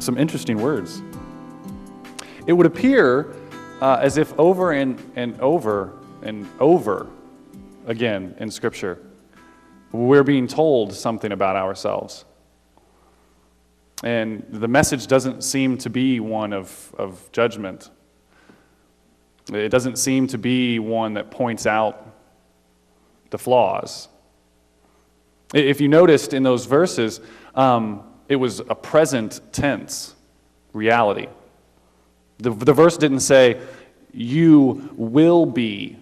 some interesting words. It would appear as if over and over and over again in Scripture, we're being told something about ourselves. And the message doesn't seem to be one of judgment. It doesn't seem to be one that points out the flaws. If you noticed in those verses, it was a present tense reality. The verse didn't say, you will be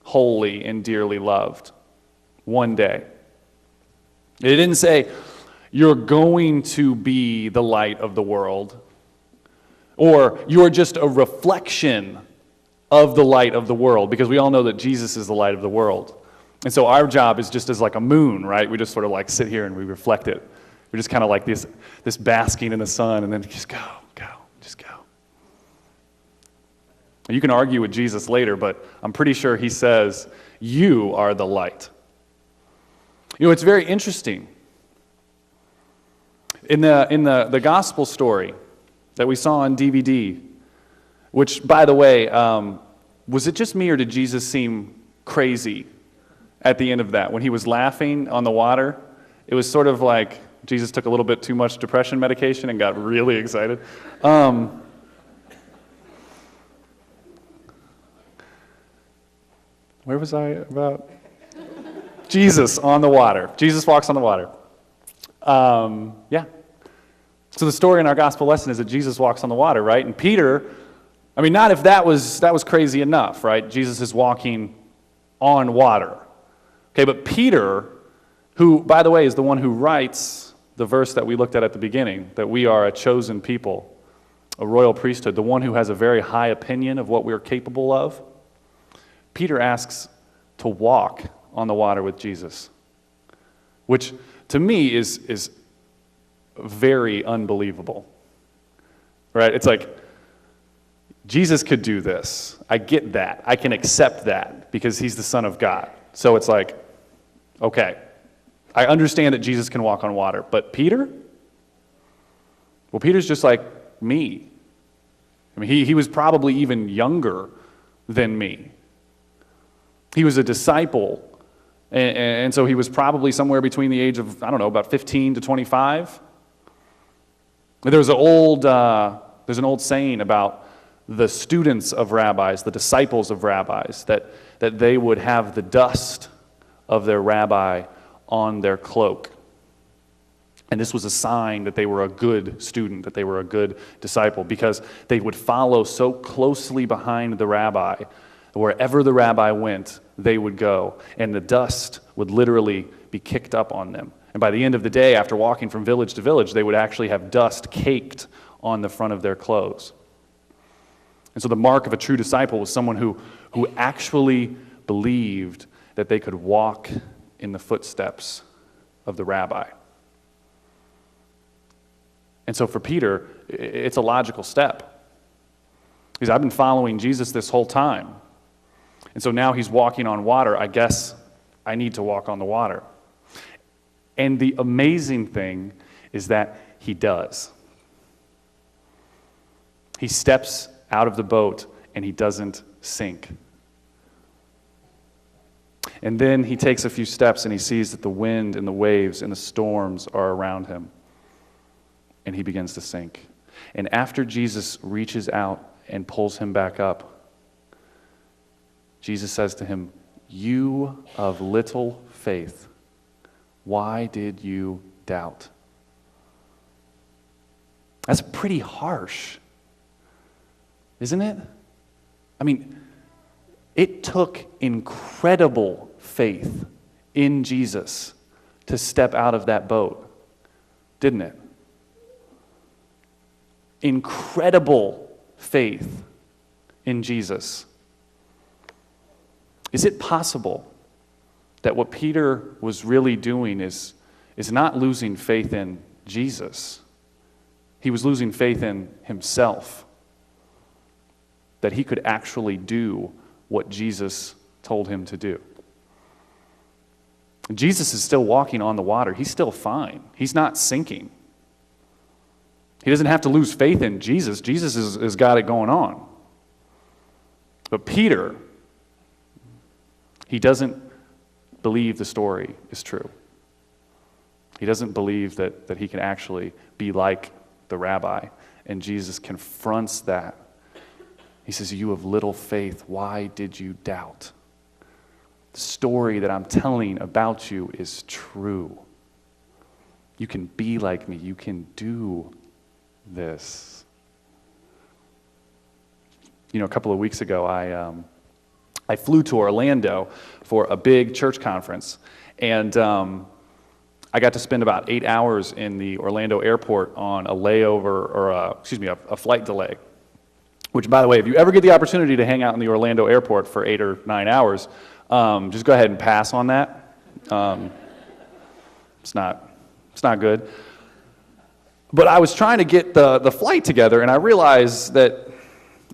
holy and dearly loved one day. It didn't say, you're going to be the light of the world, or you're just a reflection of the light of the world, because we all know that Jesus is the light of the world. And so our job is just as like a moon, right? We just sort of like sit here and we reflect it. We're just kind of like this basking in the sun, and then just go. You can argue with Jesus later, but I'm pretty sure he says, you are the light. You know, it's very interesting. In the gospel story that we saw on DVD, which, by the way, was it just me or did Jesus seem crazy at the end of that? When he was laughing on the water, it was sort of like Jesus took a little bit too much depression medication and got really excited. Where was I about? Jesus on the water. Jesus walks on the water. Yeah. So the story in our gospel lesson is that Jesus walks on the water, right? And Peter, I mean, not if that was crazy enough, right? Jesus is walking on water. Okay, but Peter, who, by the way, is the one who writes the verse that we looked at the beginning, that we are a chosen people, a royal priesthood, the one who has a very high opinion of what we're capable of, Peter asks to walk on the water with Jesus, which to me is very unbelievable, right? It's like, Jesus could do this. I get that. I can accept that because he's the Son of God. So it's like, okay, I understand that Jesus can walk on water, but Peter? Well, Peter's just like me. I mean, he was probably even younger than me. He was a disciple, and so he was probably somewhere between the age of, I don't know, about 15 to 25. There's an old saying about the students of rabbis, the disciples of rabbis, that they would have the dust of their rabbi on their cloak. And this was a sign that they were a good student, that they were a good disciple, because they would follow so closely behind the rabbi. Wherever the rabbi went, they would go, and the dust would literally be kicked up on them. And by the end of the day, after walking from village to village, they would actually have dust caked on the front of their clothes. And so the mark of a true disciple was someone who actually believed that they could walk in the footsteps of the rabbi. And so for Peter, it's a logical step. Because I've been following Jesus this whole time. And so now he's walking on water. I guess I need to walk on the water. And the amazing thing is that he does. He steps out of the boat and he doesn't sink. And then he takes a few steps and he sees that the wind and the waves and the storms are around him. And he begins to sink. And after Jesus reaches out and pulls him back up, Jesus says to him, "You of little faith, why did you doubt?" That's pretty harsh, isn't it? I mean, it took incredible faith in Jesus to step out of that boat, didn't it? Incredible faith in Jesus. Is it possible that what Peter was really doing is not losing faith in Jesus? He was losing faith in himself, that he could actually do what Jesus told him to do. Jesus is still walking on the water. He's still fine. He's not sinking. He doesn't have to lose faith in Jesus. Jesus has got it going on. But Peter, he doesn't believe the story is true. He doesn't believe that he can actually be like the rabbi. And Jesus confronts that. He says, you have little faith. Why did you doubt? The story that I'm telling about you is true. You can be like me. You can do this. You know, a couple of weeks ago, I flew to Orlando for a big church conference, and I got to spend about 8 hours in the Orlando airport on a layover, or a flight delay. Which, by the way, if you ever get the opportunity to hang out in the Orlando airport for 8 or 9 hours, just go ahead and pass on that. It's not good. But I was trying to get the flight together, and I realized that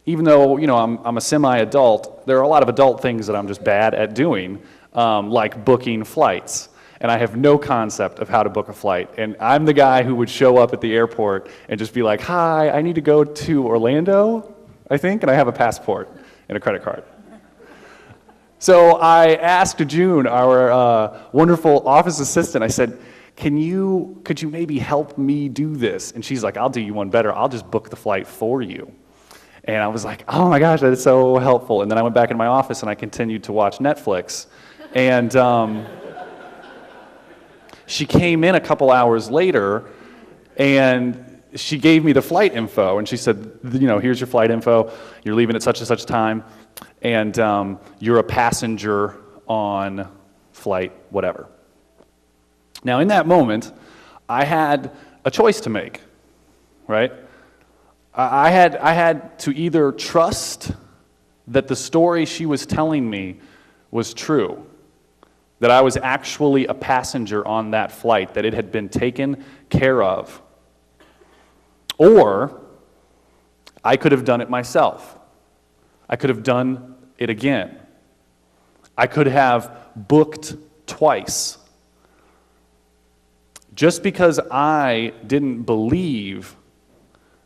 even though, you know, I'm a semi-adult, there are a lot of adult things that I'm just bad at doing, like booking flights. And I have no concept of how to book a flight. And I'm the guy who would show up at the airport and just be like, hi, I need to go to Orlando, I think, and I have a passport and a credit card. So I asked June, our wonderful office assistant, I said, could you maybe help me do this? And she's like, I'll do you one better. I'll just book the flight for you. And I was like, oh my gosh, that is so helpful. And then I went back in my office and I continued to watch Netflix. And she came in a couple hours later and she gave me the flight info. And she said, you know, here's your flight info. You're leaving at such and such time. And you're a passenger on flight whatever. Now, in that moment, I had a choice to make, right? I had to either trust that the story she was telling me was true, that I was actually a passenger on that flight, that it had been taken care of, or I could have done it myself. I could have done it again. I could have booked twice. Just because I didn't believe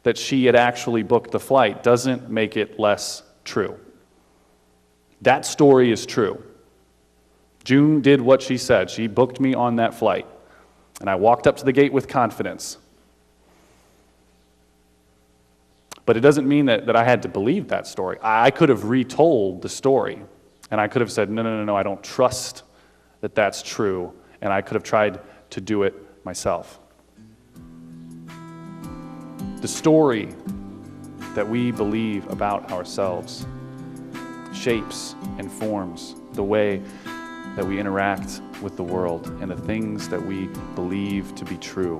that she had actually booked the flight doesn't make it less true. That story is true. June did what she said. She booked me on that flight. And I walked up to the gate with confidence. But it doesn't mean that I had to believe that story. I could have retold the story. And I could have said, no, I don't trust that that's true. And I could have tried to do it myself. The story that we believe about ourselves shapes and forms the way that we interact with the world and the things that we believe to be true.